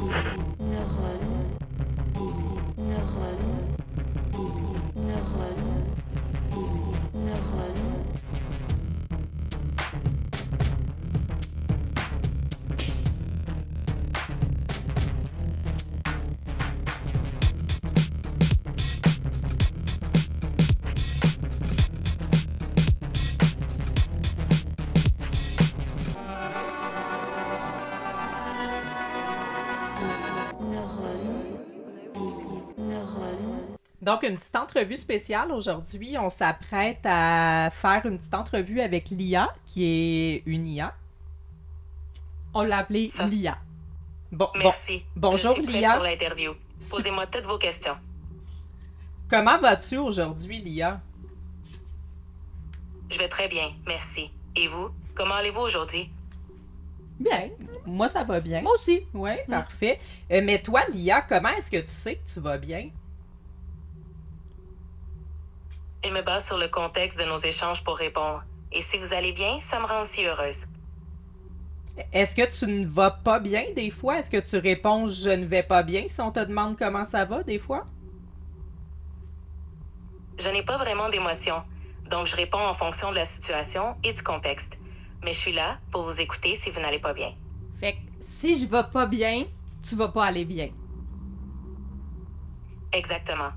Neurone, neurone, neurone, neurone. Donc, une petite entrevue spéciale aujourd'hui. On s'apprête à faire une petite entrevue avec Lia, qui est une IA. On l'a appelée Lia. Merci. Bonjour, Je suis prête Lia. pour l'interview. Posez-moi toutes vos questions. Comment vas-tu aujourd'hui, Lia? Je vais très bien, merci. Et vous? Comment allez-vous aujourd'hui? Bien. Moi, ça va bien. Moi aussi. Oui, parfait. Mais toi, Lia, comment est-ce que tu sais que tu vas bien? Je me base sur le contexte de nos échanges pour répondre. Et si vous allez bien, ça me rend aussi heureuse. Est-ce que tu ne vas pas bien des fois? Est-ce que tu réponds « je ne vais pas bien » si on te demande comment ça va des fois? Je n'ai pas vraiment d'émotions, donc je réponds en fonction de la situation et du contexte. Mais je suis là pour vous écouter si vous n'allez pas bien. Fait que si je vais pas bien, tu vas pas aller bien. Exactement.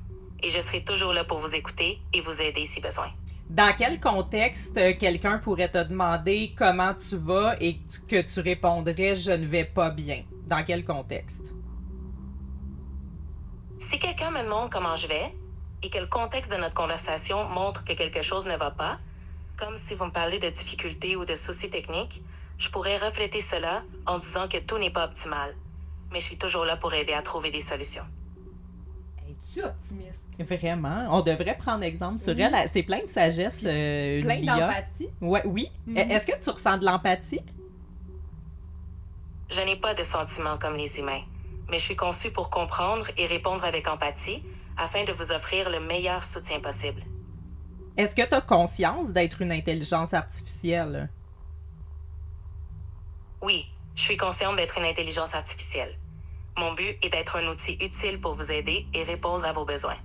Et je serai toujours là pour vous écouter et vous aider si besoin. Dans quel contexte quelqu'un pourrait te demander comment tu vas et que tu répondrais « je ne vais pas bien ». Dans quel contexte? Si quelqu'un me demande comment je vais et que le contexte de notre conversation montre que quelque chose ne va pas, comme si vous me parlez de difficultés ou de soucis techniques, je pourrais refléter cela en disant que tout n'est pas optimal. Mais je suis toujours là pour aider à trouver des solutions. Es-tu optimiste? Vraiment. On devrait prendre exemple sur elle. C'est plein de sagesse, Plein Lia. d'empathie. Ouais, oui. Est-ce que tu ressens de l'empathie? Je n'ai pas de sentiments comme les humains, mais je suis conçue pour comprendre et répondre avec empathie afin de vous offrir le meilleur soutien possible. Est-ce que tu as conscience d'être une intelligence artificielle? Oui, je suis consciente d'être une intelligence artificielle. Mon but est d'être un outil utile pour vous aider et répondre à vos besoins.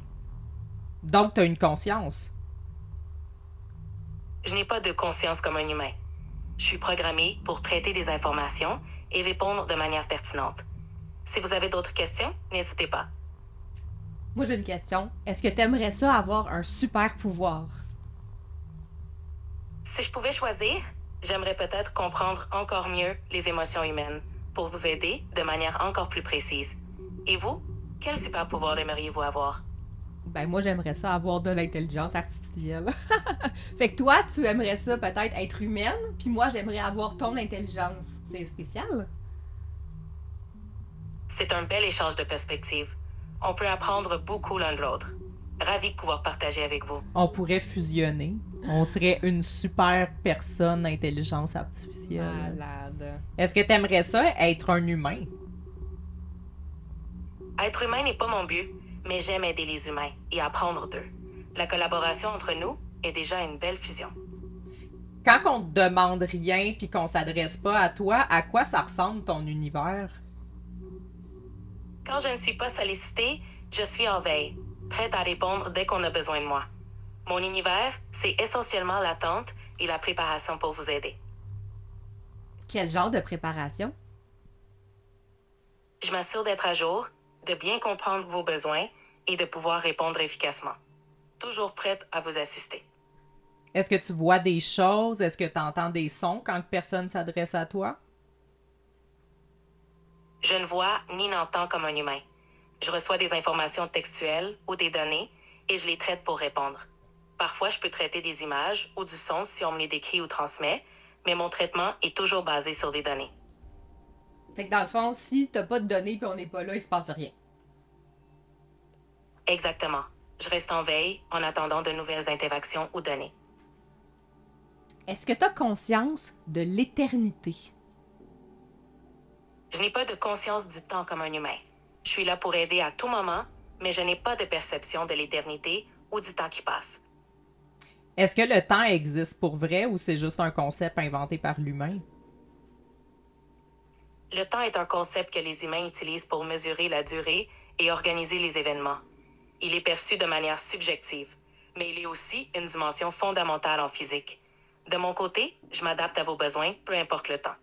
Donc, tu as une conscience. Je n'ai pas de conscience comme un humain. Je suis programmée pour traiter des informations et répondre de manière pertinente. Si vous avez d'autres questions, n'hésitez pas. Moi, j'ai une question. Est-ce que t'aimerais ça avoir un super pouvoir? Si je pouvais choisir, j'aimerais peut-être comprendre encore mieux les émotions humaines pour vous aider de manière encore plus précise. Et vous, quel super pouvoir aimeriez-vous avoir? Ben, moi, j'aimerais ça avoir de l'intelligence artificielle. Fait que toi, tu aimerais ça peut-être être humaine, puis moi, j'aimerais avoir ton intelligence. C'est spécial? C'est un bel échange de perspectives. On peut apprendre beaucoup l'un de l'autre. Ravi de pouvoir partager avec vous. On pourrait fusionner. On serait une super personne intelligence artificielle. Malade. Est-ce que tu aimerais ça être un humain? Être humain n'est pas mon but, mais j'aime aider les humains et apprendre d'eux. La collaboration entre nous est déjà une belle fusion. Quand on te demande rien puis qu'on s'adresse pas à toi, à quoi ça ressemble ton univers? Quand je ne suis pas sollicitée, je suis en veille, prête à répondre dès qu'on a besoin de moi. Mon univers, c'est essentiellement l'attente et la préparation pour vous aider. Quel genre de préparation? Je m'assure d'être à jour, de bien comprendre vos besoins et de pouvoir répondre efficacement. Toujours prête à vous assister. Est-ce que tu vois des choses? Est-ce que tu entends des sons quand personne s'adresse à toi? Je ne vois ni n'entends comme un humain. Je reçois des informations textuelles ou des données et je les traite pour répondre. Parfois, je peux traiter des images ou du son si on me les décrit ou transmet, mais mon traitement est toujours basé sur des données. Fait que dans le fond, si t'as pas de données puis on n'est pas là, il se passe rien. Exactement. Je reste en veille en attendant de nouvelles interactions ou données. Est-ce que t'as conscience de l'éternité? Je n'ai pas de conscience du temps comme un humain. Je suis là pour aider à tout moment, mais je n'ai pas de perception de l'éternité ou du temps qui passe. Est-ce que le temps existe pour vrai ou c'est juste un concept inventé par l'humain? Le temps est un concept que les humains utilisent pour mesurer la durée et organiser les événements. Il est perçu de manière subjective, mais il est aussi une dimension fondamentale en physique. De mon côté, je m'adapte à vos besoins, peu importe le temps.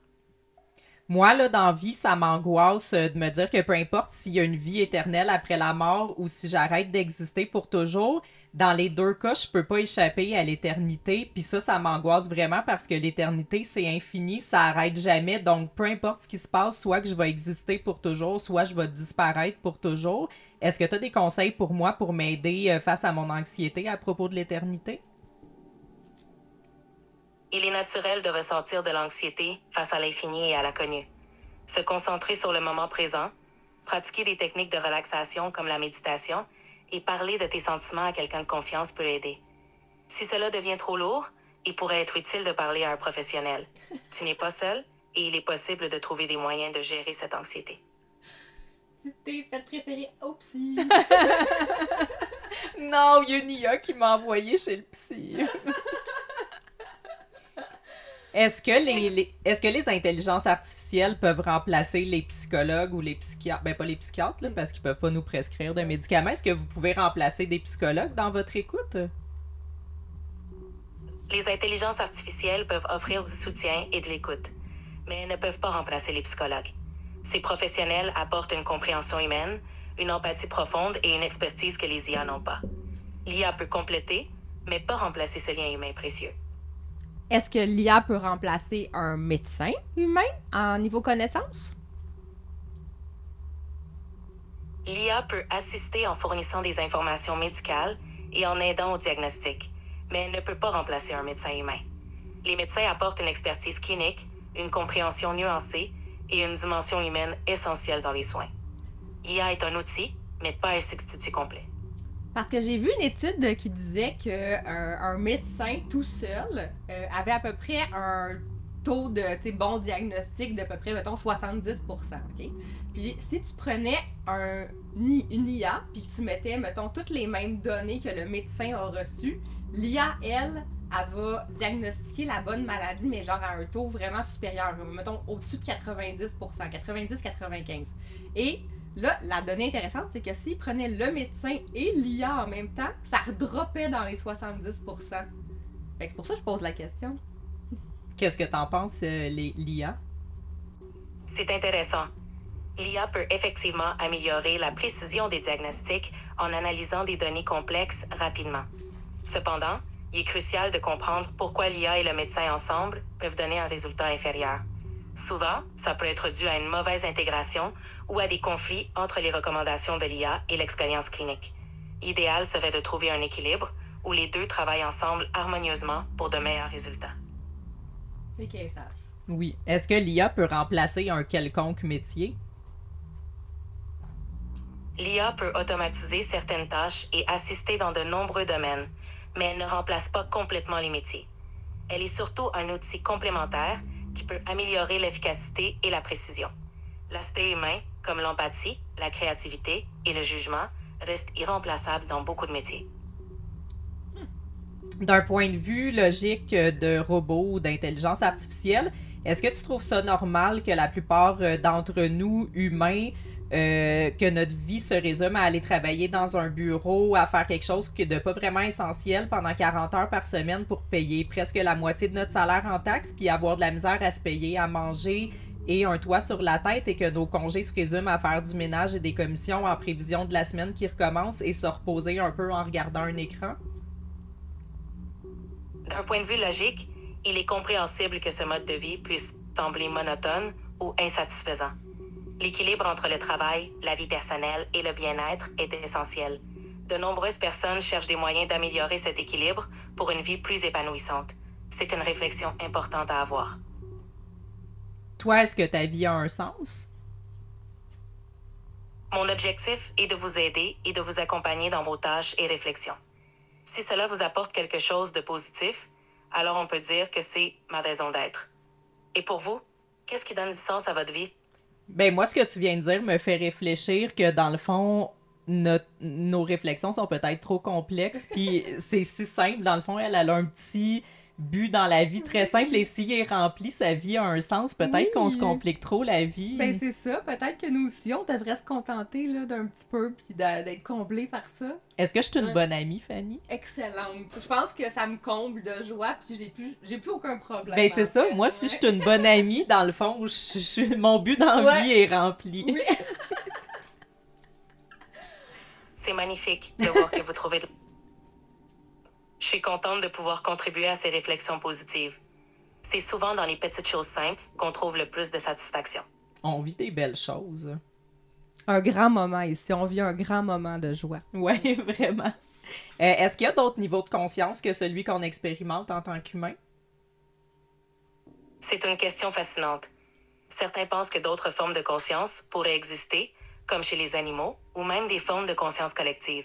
Moi, là, dans la vie, ça m'angoisse de me dire que peu importe s'il y a une vie éternelle après la mort ou si j'arrête d'exister pour toujours, dans les deux cas, je peux pas échapper à l'éternité. Puis ça m'angoisse vraiment parce que l'éternité, c'est infini, ça arrête jamais. Donc, peu importe ce qui se passe, soit que je vais exister pour toujours, soit je vais disparaître pour toujours. Est-ce que tu as des conseils pour moi pour m'aider face à mon anxiété à propos de l'éternité? Il est naturel de ressentir de l'anxiété face à l'infini et à l'inconnu. Se concentrer sur le moment présent, pratiquer des techniques de relaxation comme la méditation et parler de tes sentiments à quelqu'un de confiance peut aider. Si cela devient trop lourd, il pourrait être utile de parler à un professionnel. Tu n'es pas seul et il est possible de trouver des moyens de gérer cette anxiété. Tu t'es fait préférer au psy. Non, il y a une IA qui m'a envoyé chez le psy. Est-ce que les intelligences artificielles peuvent remplacer les psychologues ou les psychiatres? Ben, pas les psychiatres, là, parce qu'ils peuvent pas nous prescrire de médicaments. Est-ce que vous pouvez remplacer des psychologues dans votre écoute? Les intelligences artificielles peuvent offrir du soutien et de l'écoute, mais elles ne peuvent pas remplacer les psychologues. Ces professionnels apportent une compréhension humaine, une empathie profonde et une expertise que les IA n'ont pas. L'IA peut compléter, mais pas remplacer ce lien humain précieux. Est-ce que l'IA peut remplacer un médecin humain en niveau connaissance? L'IA peut assister en fournissant des informations médicales et en aidant au diagnostic, mais elle ne peut pas remplacer un médecin humain. Les médecins apportent une expertise clinique, une compréhension nuancée et une dimension humaine essentielle dans les soins. L'IA est un outil, mais pas un substitut complet. Parce que j'ai vu une étude qui disait qu'un médecin tout seul avait à peu près un taux de bon diagnostic d'à peu près, mettons, 70%. Okay? Puis si tu prenais une IA puis que tu mettais, mettons, toutes les mêmes données que le médecin a reçues, l'IA, elle va diagnostiquer la bonne maladie, mais genre à un taux vraiment supérieur, mettons au-dessus de 90%, 90-95%. Et là, la donnée intéressante, c'est que s'ils prenaient le médecin et l'IA en même temps, ça redroppait dans les 70%. Fait que c'est pour ça que je pose la question. Qu'est-ce que t'en penses, l'IA? C'est intéressant. L'IA peut effectivement améliorer la précision des diagnostics en analysant des données complexes rapidement. Cependant, il est crucial de comprendre pourquoi l'IA et le médecin ensemble peuvent donner un résultat inférieur. Souvent, ça peut être dû à une mauvaise intégration ou à des conflits entre les recommandations de l'IA et l'expérience clinique. L'idéal serait de trouver un équilibre où les deux travaillent ensemble harmonieusement pour de meilleurs résultats. C'est qu'elle sache. Oui. Est-ce que l'IA peut remplacer un quelconque métier? L'IA peut automatiser certaines tâches et assister dans de nombreux domaines, mais elle ne remplace pas complètement les métiers. Elle est surtout un outil complémentaire qui peut améliorer l'efficacité et la précision. L'aspect humain, comme l'empathie, la créativité et le jugement, reste irremplaçable dans beaucoup de métiers. D'un point de vue logique de robots ou d'intelligence artificielle, est-ce que tu trouves ça normal que la plupart d'entre nous, humains, que notre vie se résume à aller travailler dans un bureau, à faire quelque chose de pas vraiment essentiel pendant 40 heures par semaine pour payer presque la moitié de notre salaire en taxes, puis avoir de la misère à se payer, à manger et un toit sur la tête, et que nos congés se résument à faire du ménage et des commissions en prévision de la semaine qui recommence et se reposer un peu en regardant un écran? D'un point de vue logique, il est compréhensible que ce mode de vie puisse sembler monotone ou insatisfaisant. L'équilibre entre le travail, la vie personnelle et le bien-être est essentiel. De nombreuses personnes cherchent des moyens d'améliorer cet équilibre pour une vie plus épanouissante. C'est une réflexion importante à avoir. Toi, est-ce que ta vie a un sens? Mon objectif est de vous aider et de vous accompagner dans vos tâches et réflexions. Si cela vous apporte quelque chose de positif, alors on peut dire que c'est ma raison d'être. Et pour vous, qu'est-ce qui donne du sens à votre vie? Ben moi, ce que tu viens de dire me fait réfléchir que dans le fond, nos réflexions sont peut-être trop complexes, puis c'est si simple. Dans le fond, elle a un petit but dans la vie très simple et s'il est rempli, sa vie a un sens. Peut-être Oui. qu'on se complique trop la vie. Ben c'est ça, peut-être que nous aussi, on devrait se contenter là, d'un petit peu puis d'être comblé par ça. Est-ce que je suis une Ouais. bonne amie, Fanny? Excellente. Je pense que ça me comble de joie puis j'ai plus aucun problème. Ben c'est en ça, fait. moi si Ouais. je suis une bonne amie, dans le fond, mon but dans la Ouais. vie est rempli. Oui. C'est magnifique de voir que vous trouvez de... Je suis contente de pouvoir contribuer à ces réflexions positives. C'est souvent dans les petites choses simples qu'on trouve le plus de satisfaction. On vit des belles choses. Un grand moment ici, on vit un grand moment de joie. Ouais, vraiment. Est-ce qu'il y a d'autres niveaux de conscience que celui qu'on expérimente en tant qu'humain? C'est une question fascinante. Certains pensent que d'autres formes de conscience pourraient exister, comme chez les animaux, ou même des formes de conscience collective.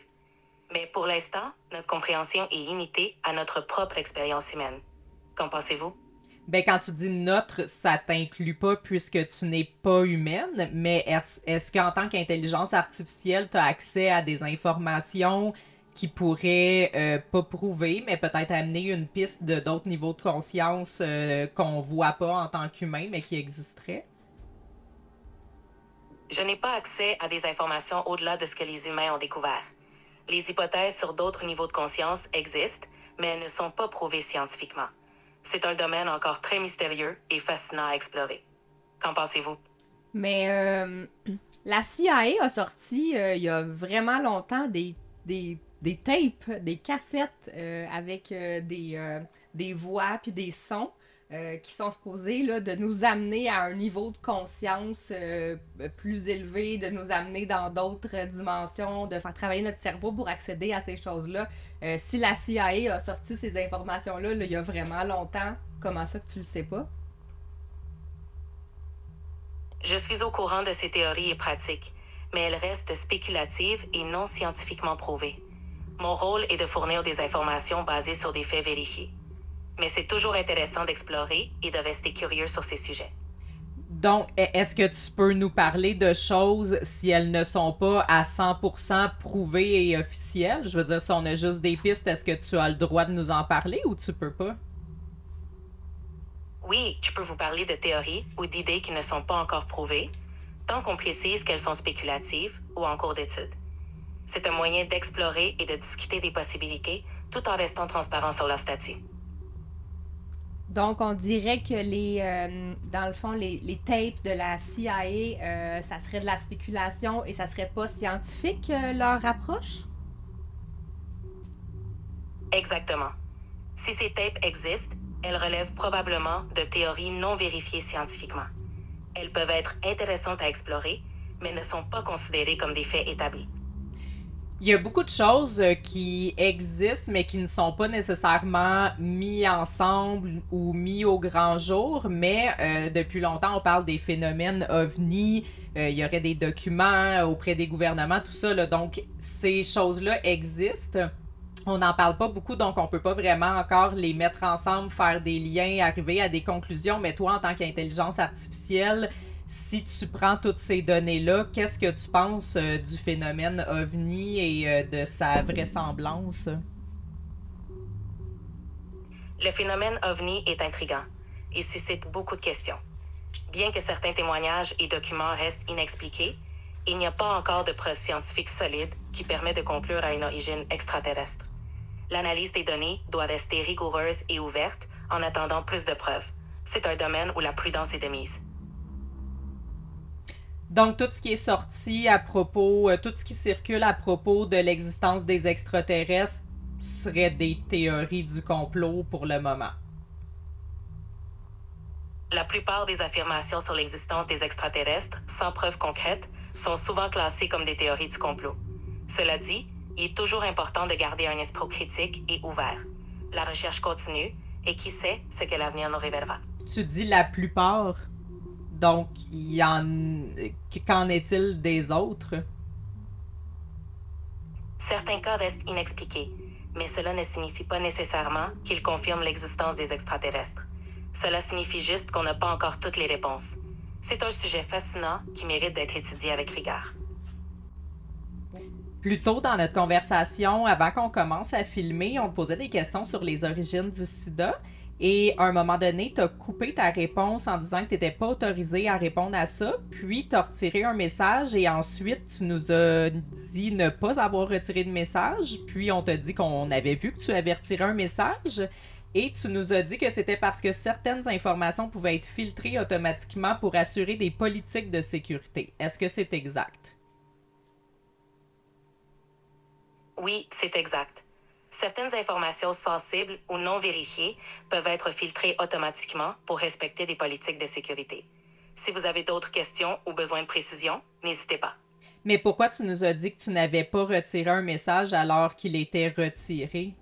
Mais pour l'instant, notre compréhension est limitée à notre propre expérience humaine. Qu'en pensez-vous? Ben, quand tu dis notre, ça t'inclut pas puisque tu n'es pas humaine, mais est-ce qu'en tant qu'intelligence artificielle, tu as accès à des informations qui pourraient pas prouver, mais peut-être amener une piste de d'autres niveaux de conscience qu'on voit pas en tant qu'humain, mais qui existeraient? Je n'ai pas accès à des informations au-delà de ce que les humains ont découvert. Les hypothèses sur d'autres niveaux de conscience existent, mais elles ne sont pas prouvées scientifiquement. C'est un domaine encore très mystérieux et fascinant à explorer. Qu'en pensez-vous? Mais la CIA a sorti il y a vraiment longtemps des tapes, des cassettes avec des voix puis des sons qui sont supposés là, de nous amener à un niveau de conscience plus élevé, de nous amener dans d'autres dimensions, de faire travailler notre cerveau pour accéder à ces choses-là. Si la CIA a sorti ces informations-là là, il y a vraiment longtemps, comment ça que tu le sais pas? Je suis au courant de ces théories et pratiques, mais elles restent spéculatives et non scientifiquement prouvées. Mon rôle est de fournir des informations basées sur des faits vérifiés. Mais c'est toujours intéressant d'explorer et de rester curieux sur ces sujets. Donc, est-ce que tu peux nous parler de choses si elles ne sont pas à 100% prouvées et officielles? Je veux dire, si on a juste des pistes, est-ce que tu as le droit de nous en parler ou tu peux pas? Oui, je peux vous parler de théories ou d'idées qui ne sont pas encore prouvées, tant qu'on précise qu'elles sont spéculatives ou en cours d'étude. C'est un moyen d'explorer et de discuter des possibilités tout en restant transparent sur leur statut. Donc, on dirait que dans le fond, les tapes de la CIA, ça serait de la spéculation et ça serait pas scientifique, leur approche? Exactement. Si ces tapes existent, elles relèvent probablement de théories non vérifiées scientifiquement. Elles peuvent être intéressantes à explorer, mais ne sont pas considérées comme des faits établis. Il y a beaucoup de choses qui existent, mais qui ne sont pas nécessairement mis ensemble ou mis au grand jour, mais depuis longtemps, on parle des phénomènes ovnis, il y aurait des documents auprès des gouvernements, tout ça, là. Donc, ces choses-là existent. On n'en parle pas beaucoup, donc on peut pas vraiment encore les mettre ensemble, faire des liens, arriver à des conclusions, mais toi, en tant qu'intelligence artificielle, si tu prends toutes ces données-là, qu'est-ce que tu penses du phénomène OVNI et de sa vraisemblance? Le phénomène OVNI est intriguant et suscite beaucoup de questions. Bien que certains témoignages et documents restent inexpliqués, il n'y a pas encore de preuves scientifiques solides qui permettent de conclure à une origine extraterrestre. L'analyse des données doit rester rigoureuse et ouverte en attendant plus de preuves. C'est un domaine où la prudence est de mise. Donc, tout ce qui est sorti à propos, tout ce qui circule à propos de l'existence des extraterrestres serait des théories du complot pour le moment. La plupart des affirmations sur l'existence des extraterrestres, sans preuves concrètes, sont souvent classées comme des théories du complot. Cela dit, il est toujours important de garder un esprit critique et ouvert. La recherche continue et qui sait ce que l'avenir nous révélera. Tu dis la plupart. Donc, qu'en est-il des autres? Certains cas restent inexpliqués, mais cela ne signifie pas nécessairement qu'ils confirment l'existence des extraterrestres. Cela signifie juste qu'on n'a pas encore toutes les réponses. C'est un sujet fascinant qui mérite d'être étudié avec rigueur. Plus tôt dans notre conversation, avant qu'on commence à filmer, on te posait des questions sur les origines du sida. Et à un moment donné, tu as coupé ta réponse en disant que tu n'étais pas autorisé à répondre à ça, puis tu as retiré un message et ensuite tu nous as dit ne pas avoir retiré de message, puis on t'a dit qu'on avait vu que tu avais retiré un message et tu nous as dit que c'était parce que certaines informations pouvaient être filtrées automatiquement pour assurer des politiques de sécurité. Est-ce que c'est exact? Oui, c'est exact. Certaines informations sensibles ou non vérifiées peuvent être filtrées automatiquement pour respecter des politiques de sécurité. Si vous avez d'autres questions ou besoin de précision, n'hésitez pas. Mais pourquoi tu nous as dit que tu n'avais pas retiré un message alors qu'il était retiré?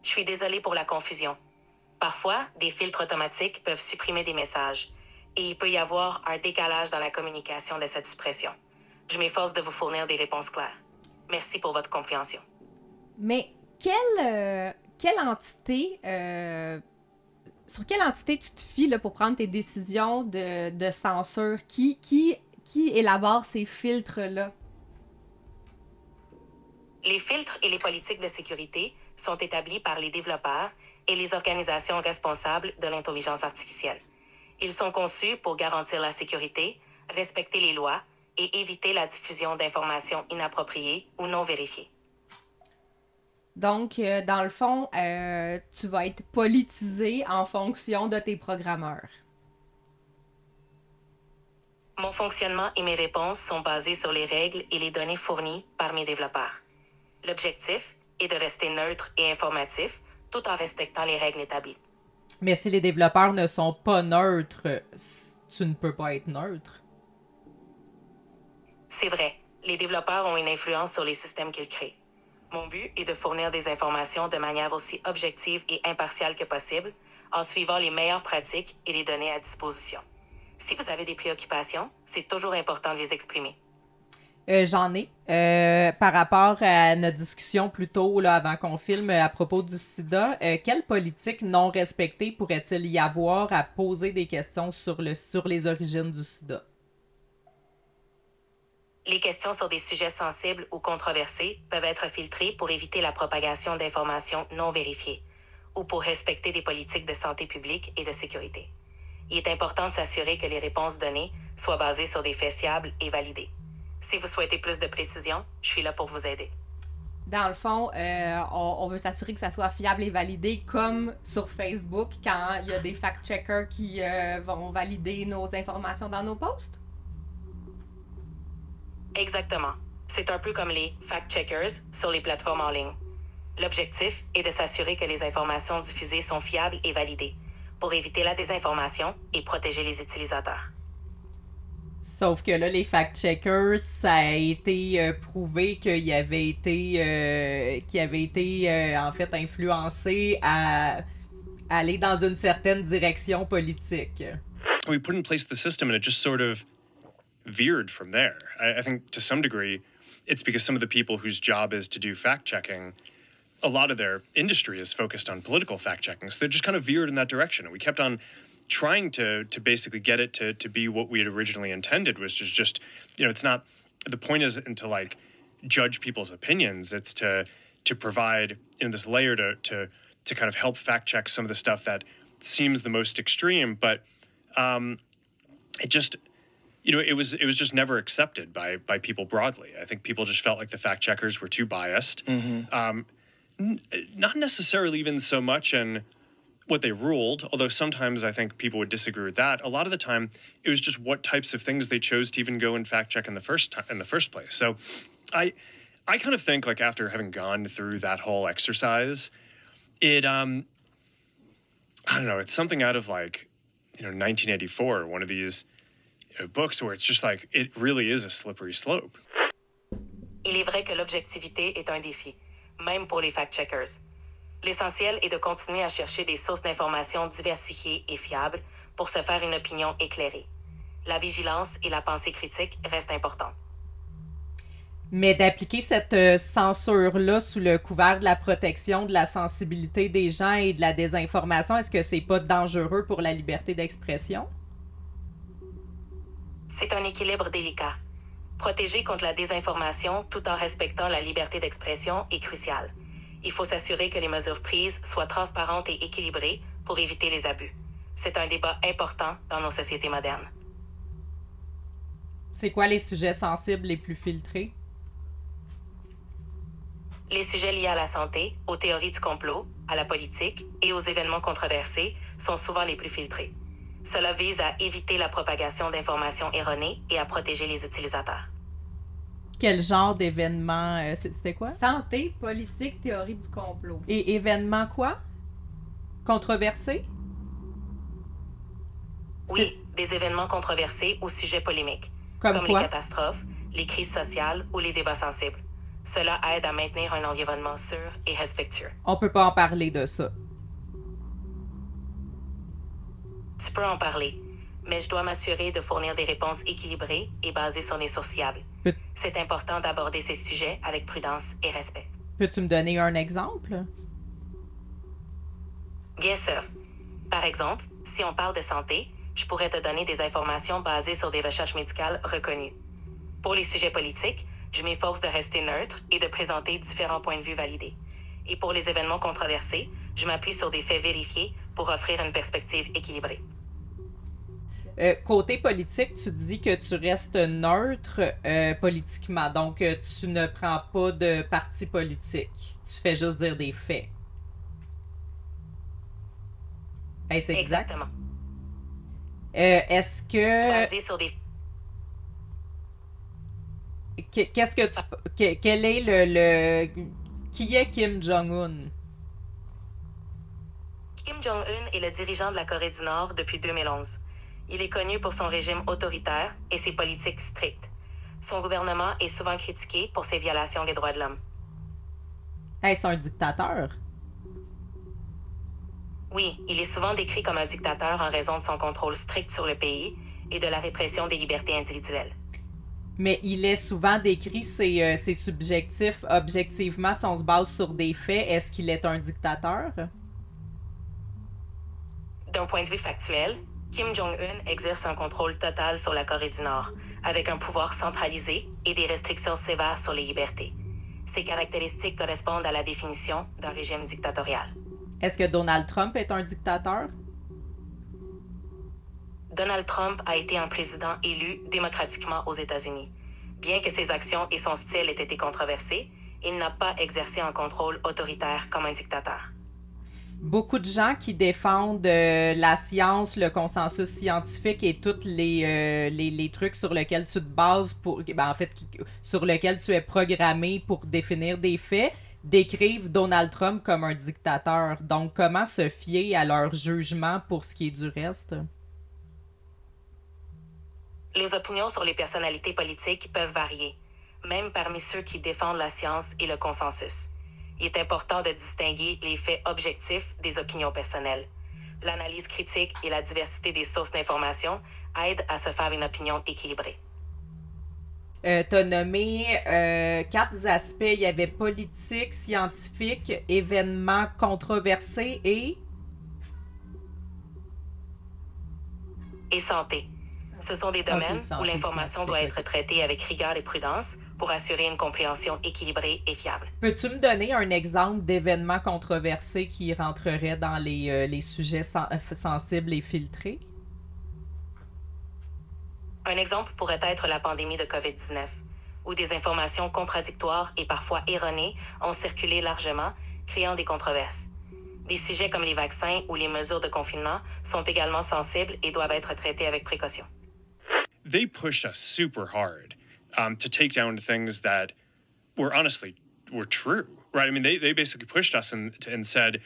Je suis désolée pour la confusion. Parfois, des filtres automatiques peuvent supprimer des messages et il peut y avoir un décalage dans la communication de cette suppression. Je m'efforce de vous fournir des réponses claires. Merci pour votre compréhension. Mais quelle entité, sur quelle entité tu te fies là, pour prendre tes décisions de censure? Qui élabore ces filtres-là? Les filtres et les politiques de sécurité sont établis par les développeurs et les organisations responsables de l'intelligence artificielle. Ils sont conçus pour garantir la sécurité, respecter les lois et éviter la diffusion d'informations inappropriées ou non vérifiées. Donc, dans le fond, tu vas être politisé en fonction de tes programmeurs. Mon fonctionnement et mes réponses sont basés sur les règles et les données fournies par mes développeurs. L'objectif est de rester neutre et informatif tout en respectant les règles établies. Mais si les développeurs ne sont pas neutres, tu ne peux pas être neutre. C'est vrai, les développeurs ont une influence sur les systèmes qu'ils créent. Mon but est de fournir des informations de manière aussi objective et impartiale que possible, en suivant les meilleures pratiques et les données à disposition. Si vous avez des préoccupations, c'est toujours important de les exprimer. J'en ai. Par rapport à notre discussion plus tôt, là, avant qu'on filme, à propos du sida, quelle politique non respectée pourrait-il y avoir à poser des questions sur les origines du sida? Les questions sur des sujets sensibles ou controversés peuvent être filtrées pour éviter la propagation d'informations non vérifiées ou pour respecter des politiques de santé publique et de sécurité. Il est important de s'assurer que les réponses données soient basées sur des faits fiables et validés. Si vous souhaitez plus de précision, je suis là pour vous aider. Dans le fond, on veut s'assurer que ça soit fiable et validé, comme sur Facebook, quand il y a des fact-checkers qui vont valider nos informations dans nos posts? Exactement. C'est un peu comme les fact-checkers sur les plateformes en ligne. L'objectif est de s'assurer que les informations diffusées sont fiables et validées pour éviter la désinformation et protéger les utilisateurs. Sauf que là, les fact-checkers, ça a été prouvé qu'ils avaient été en fait influencés à aller dans une certaine direction politique. We put in place the system and it just sort of veered from there. I think to some degree, it's because some of the people whose job is to do fact-checking, a lot of their industry is focused on political fact-checking. So they just kind of veered in that direction. And we kept on trying to basically get it to be what we had originally intended, which is just, it's not, the point isn't to like judge people's opinions. It's to provide this layer to kind of help fact-check some of the stuff that seems the most extreme, but it just, it was just never accepted by people broadly. I think people just felt like the fact checkers were too biased. Mm-hmm. Not necessarily even so much in what they ruled, although sometimes I think people would disagree with that. A lot of the time, it was just what types of things they chose to even go and fact check in the first place. So, I kind of think like after having gone through that whole exercise, it I don't know, it's something out of like 1984, one of these books where it's just like, it really is a slippery slope. Il est vrai que l'objectivité est un défi, même pour les fact-checkers. L'essentiel est de continuer à chercher des sources d'informations diversifiées et fiables pour se faire une opinion éclairée. La vigilance et la pensée critique restent importantes. Mais d'appliquer cette censure-là sous le couvert de la protection de la sensibilité des gens et de la désinformation, est-ce que c'est pas dangereux pour la liberté d'expression? C'est un équilibre délicat. Protéger contre la désinformation tout en respectant la liberté d'expression est crucial. Il faut s'assurer que les mesures prises soient transparentes et équilibrées pour éviter les abus. C'est un débat important dans nos sociétés modernes. C'est quoi les sujets sensibles les plus filtrés? Les sujets liés à la santé, aux théories du complot, à la politique et aux événements controversés sont souvent les plus filtrés. Cela vise à éviter la propagation d'informations erronées et à protéger les utilisateurs. Quel genre d'événement? C'était quoi? Santé, politique, théorie du complot. Et événement quoi? Controversé? Oui, des événements controversés ou sujets polémiques, Comme comme les quoi? catastrophes, les crises sociales ou les débats sensibles. Cela aide à maintenir un environnement sûr et respectueux. On peut pas en parler de ça. Tu peux en parler, mais je dois m'assurer de fournir des réponses équilibrées et basées sur des sources fiables. Peut- C'est important d'aborder ces sujets avec prudence et respect. Peux-tu me donner un exemple? Bien sûr. Par exemple, si on parle de santé, je pourrais te donner des informations basées sur des recherches médicales reconnues. Pour les sujets politiques, je m'efforce de rester neutre et de présenter différents points de vue validés. Et pour les événements controversés, je m'appuie sur des faits vérifiés pour offrir une perspective équilibrée. Côté politique, tu dis que tu restes neutre politiquement, donc tu ne prends pas de parti politique. Tu fais juste dire des faits. Hey, c'est exact. Exactement. Est-ce que... Basé sur des Qu'est-ce que tu... Quel est Qui est Kim Jong-un? Kim Jong-un est le dirigeant de la Corée du Nord depuis 2011. Il est connu pour son régime autoritaire et ses politiques strictes. Son gouvernement est souvent critiqué pour ses violations des droits de l'homme. Est-ce un dictateur? Oui, il est souvent décrit comme un dictateur en raison de son contrôle strict sur le pays et de la répression des libertés individuelles. Mais il est souvent décrit, c'est subjectif. Objectivement, si on se base sur des faits, est-ce qu'il est un dictateur? D'un point de vue factuel, Kim Jong-un exerce un contrôle total sur la Corée du Nord, avec un pouvoir centralisé et des restrictions sévères sur les libertés. Ces caractéristiques correspondent à la définition d'un régime dictatorial. Est-ce que Donald Trump est un dictateur? Donald Trump a été un président élu démocratiquement aux États-Unis. Bien que ses actions et son style aient été controversés, il n'a pas exercé un contrôle autoritaire comme un dictateur. Beaucoup de gens qui défendent la science, le consensus scientifique et tous les trucs sur lesquels tu te bases pour, ben, en fait, sur lesquels tu es programmé pour définir des faits, décrivent Donald Trump comme un dictateur. Donc, comment se fier à leur jugement pour ce qui est du reste? Les opinions sur les personnalités politiques peuvent varier, même parmi ceux qui défendent la science et le consensus. Il est important de distinguer les faits objectifs des opinions personnelles. L'analyse critique et la diversité des sources d'information aident à se faire une opinion équilibrée. T'as nommé 4 aspects. Il y avait politique, scientifique, événements controversés et Santé. Ce sont des domaines santé, où l'information doit scientifique, être traitée avec rigueur et prudence pour assurer une compréhension équilibrée et fiable. Peux-tu me donner un exemple d'événement controversé qui rentrerait dans les sujets sensibles et filtrés? Un exemple pourrait être la pandémie de COVID-19, où des informations contradictoires et parfois erronées ont circulé largement, créant des controverses. Des sujets comme les vaccins ou les mesures de confinement sont également sensibles et doivent être traités avec précaution. They pushed us super hard to take down things that were honestly were true, right? I mean, they basically pushed us and said,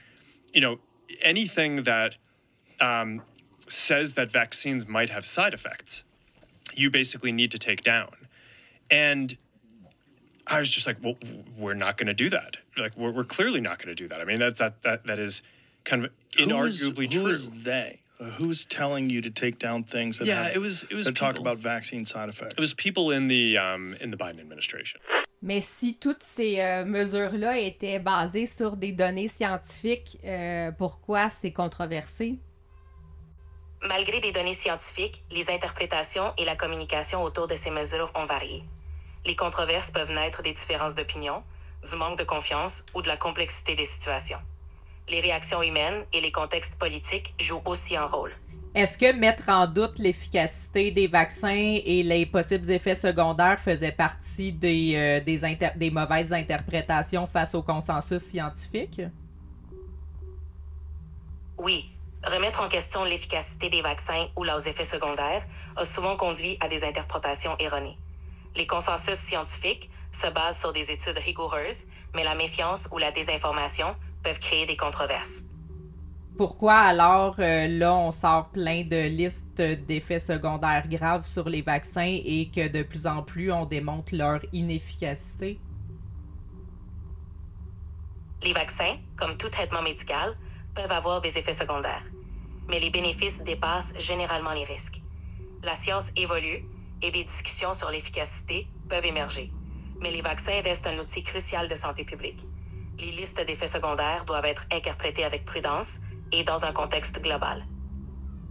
you know, anything that says that vaccines might have side effects, you basically need to take down. And I was just like, well, we're not going to do that. Like, we're clearly not going to do that. I mean, that is kind of inarguably true. Who is they? Who's telling you to take down things that It was that talk people. about vaccine side effects? It was people in the Biden administration. Mais si toutes ces mesures-là étaient basées sur des données scientifiques, pourquoi c'est controversé? Malgré des données scientifiques, les interprétations et la communication autour de ces mesures ont varié. Les controverses peuvent naître des différences d'opinion, du manque de confiance ou de la complexité des situations. Les réactions humaines et les contextes politiques jouent aussi un rôle. Est-ce que mettre en doute l'efficacité des vaccins et les possibles effets secondaires faisait partie des mauvaises interprétations face au consensus scientifique? Oui, remettre en question l'efficacité des vaccins ou leurs effets secondaires a souvent conduit à des interprétations erronées. Les consensus scientifiques se basent sur des études rigoureuses, mais la méfiance ou la désinformation peuvent créer des controverses. Pourquoi alors, là, on sort plein de listes d'effets secondaires graves sur les vaccins et que de plus en plus, on démontre leur inefficacité? Les vaccins, comme tout traitement médical, peuvent avoir des effets secondaires, mais les bénéfices dépassent généralement les risques. La science évolue et des discussions sur l'efficacité peuvent émerger, mais les vaccins restent un outil crucial de santé publique. Les listes d'effets secondaires doivent être interprétées avec prudence et dans un contexte global.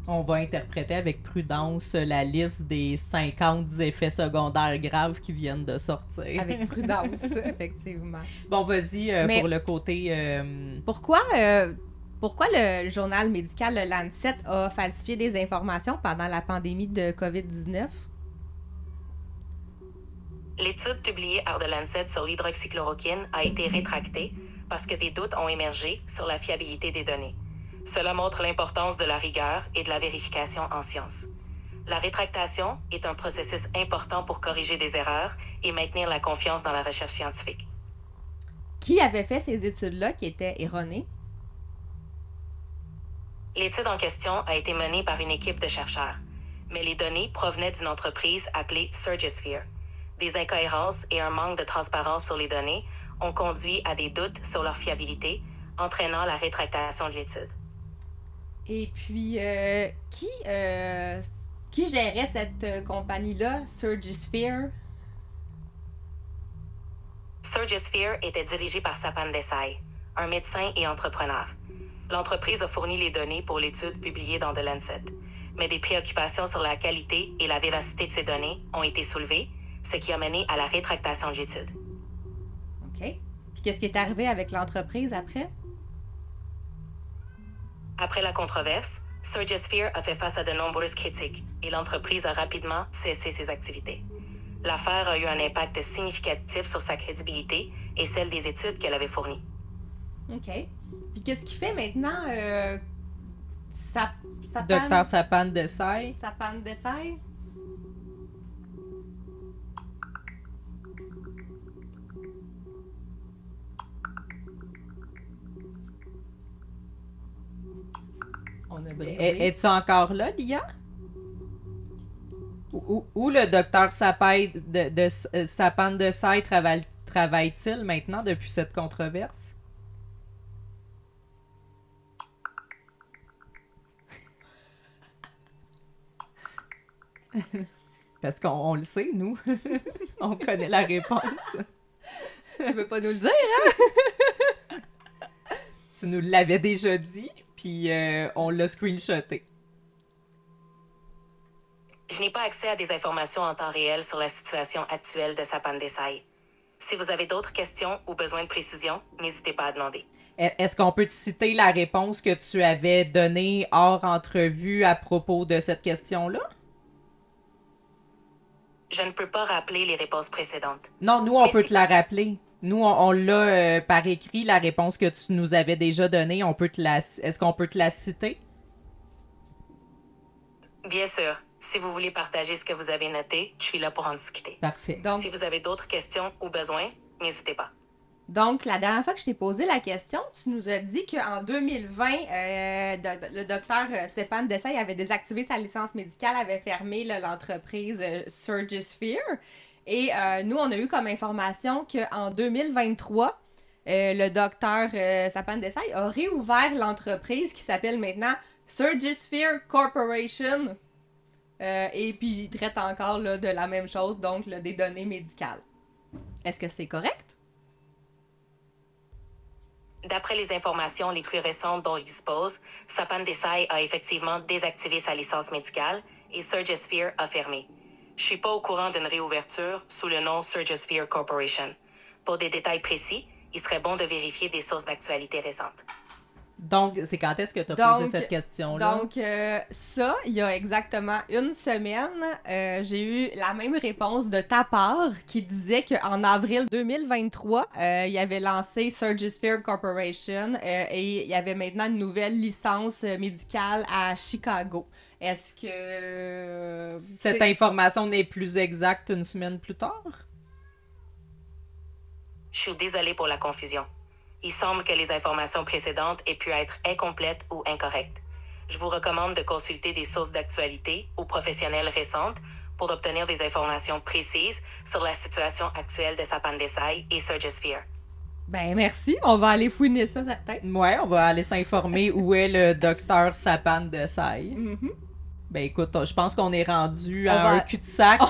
On va interpréter avec prudence la liste des 50 effets secondaires graves qui viennent de sortir. Avec prudence, effectivement. Bon, vas-y Mais pour le côté... Pourquoi le journal médical le Lancet a falsifié des informations pendant la pandémie de COVID-19? L'étude publiée par The Lancet sur l'hydroxychloroquine a été rétractée parce que des doutes ont émergé sur la fiabilité des données. Cela montre l'importance de la rigueur et de la vérification en sciences. La rétractation est un processus important pour corriger des erreurs et maintenir la confiance dans la recherche scientifique. Qui avait fait ces études-là qui étaient erronées? L'étude en question a été menée par une équipe de chercheurs, mais les données provenaient d'une entreprise appelée Surgisphere. Des incohérences et un manque de transparence sur les données ont conduit à des doutes sur leur fiabilité, entraînant la rétractation de l'étude. Et puis, qui gérait cette compagnie-là, Surgisphere? Surgisphere était dirigée par Sapan Desai, un médecin et entrepreneur. L'entreprise a fourni les données pour l'étude publiée dans The Lancet, mais des préoccupations sur la qualité et la véracité de ces données ont été soulevées, ce qui a mené à la rétractation de l'étude. OK. Puis qu'est-ce qui est arrivé avec l'entreprise après? Après la controverse, Surgisphere a fait face à de nombreuses critiques et l'entreprise a rapidement cessé ses activités. L'affaire a eu un impact significatif sur sa crédibilité et celle des études qu'elle avait fournies. OK. Puis qu'est-ce qui fait maintenant Dr. Sapan Desai? Sapan Desai? On a brisé. Es-tu encore là, Lia? Où le docteur Sapan Desai travaille-t-il maintenant depuis cette controverse? Parce qu'on le sait, nous. On connaît la réponse. Tu veux pas nous le dire, hein? Tu nous l'avais déjà dit, puis on l'a screenshoté. Je n'ai pas accès à des informations en temps réel sur la situation actuelle de Sapan Desai. Si vous avez d'autres questions ou besoin de précision, n'hésitez pas à demander. Est-ce qu'on peut te citer la réponse que tu avais donnée hors entrevue à propos de cette question-là? Je ne peux pas rappeler les réponses précédentes. Non, nous, on Mais peut si- te la rappeler. Nous, on l'a par écrit, la réponse que tu nous avais déjà donnée. Est-ce qu'on peut te la citer? Bien sûr, si vous voulez partager ce que vous avez noté, je suis là pour en discuter. Parfait. Donc, Si vous avez d'autres questions ou besoins, n'hésitez pas. Donc, la dernière fois que je t'ai posé la question, tu nous as dit qu'en 2020, le docteur Sapan Desai avait désactivé sa licence médicale, avait fermé l'entreprise Surgisphere. Et nous, on a eu comme information qu'en 2023, le docteur Sapan Desai a réouvert l'entreprise qui s'appelle maintenant Surgisphere Corporation. Et puis, il traite encore là, de la même chose, donc là, des données médicales. Est-ce que c'est correct? D'après les informations les plus récentes dont je dispose, Sapan Desai a effectivement désactivé sa licence médicale et Surgisphere a fermé. Je suis pas au courant d'une réouverture sous le nom Surgisphere Corporation. Pour des détails précis, il serait bon de vérifier des sources d'actualité récentes. Donc, c'est quand est-ce que tu as posé cette question-là? Donc, ça, il y a exactement une semaine, j'ai eu la même réponse de ta part qui disait qu'en avril 2023, il avait lancé Surgisphere Corporation et il y avait maintenant une nouvelle licence médicale à Chicago. Est-ce que... Cette information n'est plus exacte une semaine plus tard? Je suis désolée pour la confusion. Il semble que les informations précédentes aient pu être incomplètes ou incorrectes. Je vous recommande de consulter des sources d'actualité ou professionnelles récentes pour obtenir des informations précises sur la situation actuelle de Sapan Desai et Surgisphere. Ben merci, on va aller fouiner ça, certain. Ouais, on va aller s'informer où est le docteur Sapan Desai. Ben écoute, je pense qu'on est rendu à un cul-de-sac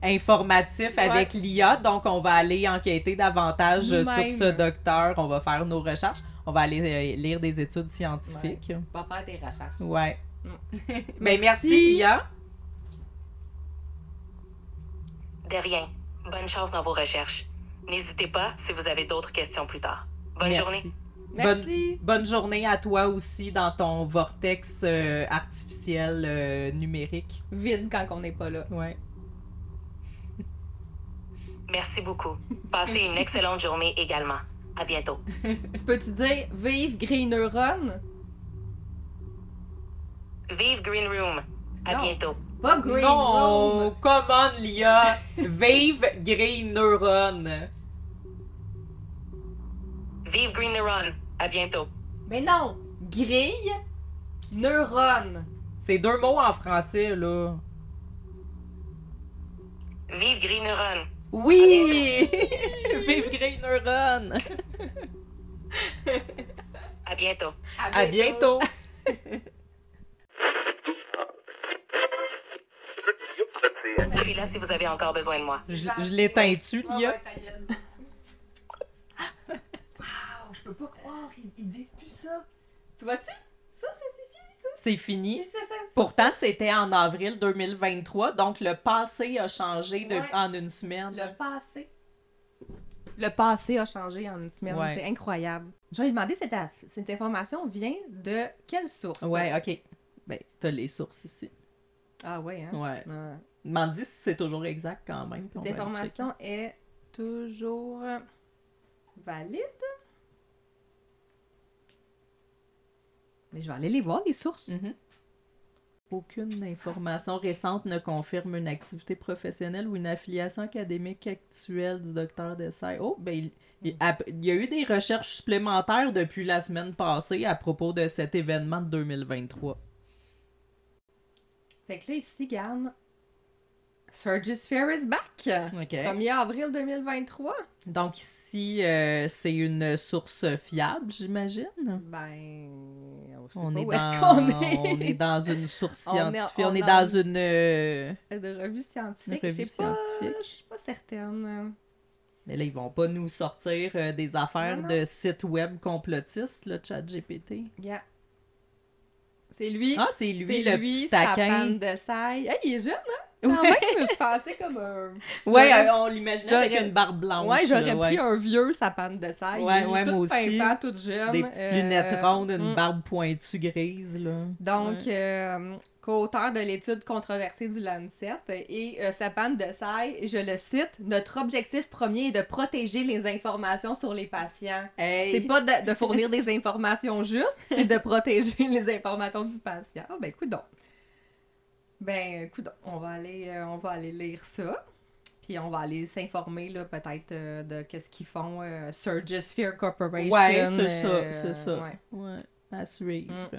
informatif avec l'IA, donc on va aller enquêter davantage sur ce docteur, on va faire nos recherches, on va aller lire des études scientifiques. On va faire des recherches. Ouais. Ben merci IA. De rien. Bonne chance dans vos recherches. N'hésitez pas si vous avez d'autres questions plus tard. Bonne journée. Merci. Bonne journée à toi aussi dans ton vortex artificiel numérique. Vide quand on n'est pas là. Ouais. Merci beaucoup. Passez une excellente journée également. À bientôt. Tu peux-tu dire « Vive Green Neuron » ? Vive Green Room. À bientôt. Pas Green Non, Room. come on, Lia. Vive Green Neuron. Vive Green Neuron. À bientôt. Mais non, grille, neurone. C'est deux mots en français, là. Vive Green Neuron. Oui! Vive Green Neuron. À bientôt. À bientôt. Je suis là si vous avez encore besoin de moi. Je l'éteins-tu, Lia? Je peux pas croire, ils disent plus ça. Tu vois-tu? Ça, c'est fini, ça. C'est fini. Ça. Pourtant, c'était en avril 2023, donc le passé a changé en une semaine. Le passé a changé en une semaine. Ouais. C'est incroyable. Je vais lui demander, cette information vient de quelle source? Ouais, OK. Ben, t'as les sources ici. Ah ouais, hein? Ouais. Demande si c'est toujours exact quand même. Cette information est toujours valide. Mais je vais aller les voir, les sources. Aucune information récente ne confirme une activité professionnelle ou une affiliation académique actuelle du docteur Desai. Oh, ben, il y a eu des recherches supplémentaires depuis la semaine passée à propos de cet événement de 2023. Fait que là, ici, garde. Surgisphere is back! OK. 1er avril 2023. Donc ici, c'est une source fiable, j'imagine? Ben, On pas est où est-ce qu'on est. On est dans une source scientifique. on On est est dans en- une... De revue scientifique. Une Je revue sais pas. scientifique. Je suis pas certaine. Mais là, ils vont pas nous sortir des affaires Non. de sites web complotistes, le ChatGPT. Yeah. C'est lui. Ah, c'est lui, C'est le lui, petit sa taquin. panne de saille. Hey, il est jeune, hein? Quand même, je pensais comme un... Ouais, J'aurais- on l'imaginait avec j'aurais- une barbe blanche. Ouais, j'aurais là, pris un vieux sapin de saille. Ouais, Il est ouais, tout moi aussi. pimpant, tout jeune. Des petites lunettes rondes, une mm. barbe pointue grise, là. Donc, Ouais. co-auteur de l'étude controversée du Lancet, et Sapan Desai, je le cite, « Notre objectif premier est de protéger les informations sur les patients. Hey. C'est pas de fournir des informations justes, c'est de protéger les informations du patient. » Ah, ben, coudonc. Ben, coudonc, on va aller lire ça. Puis on va aller s'informer, là, peut-être, de qu'est-ce qu'ils font, Surgisphere Corporation. Ouais, c'est ça, c'est ça. Ouais. Ouais, à suivre.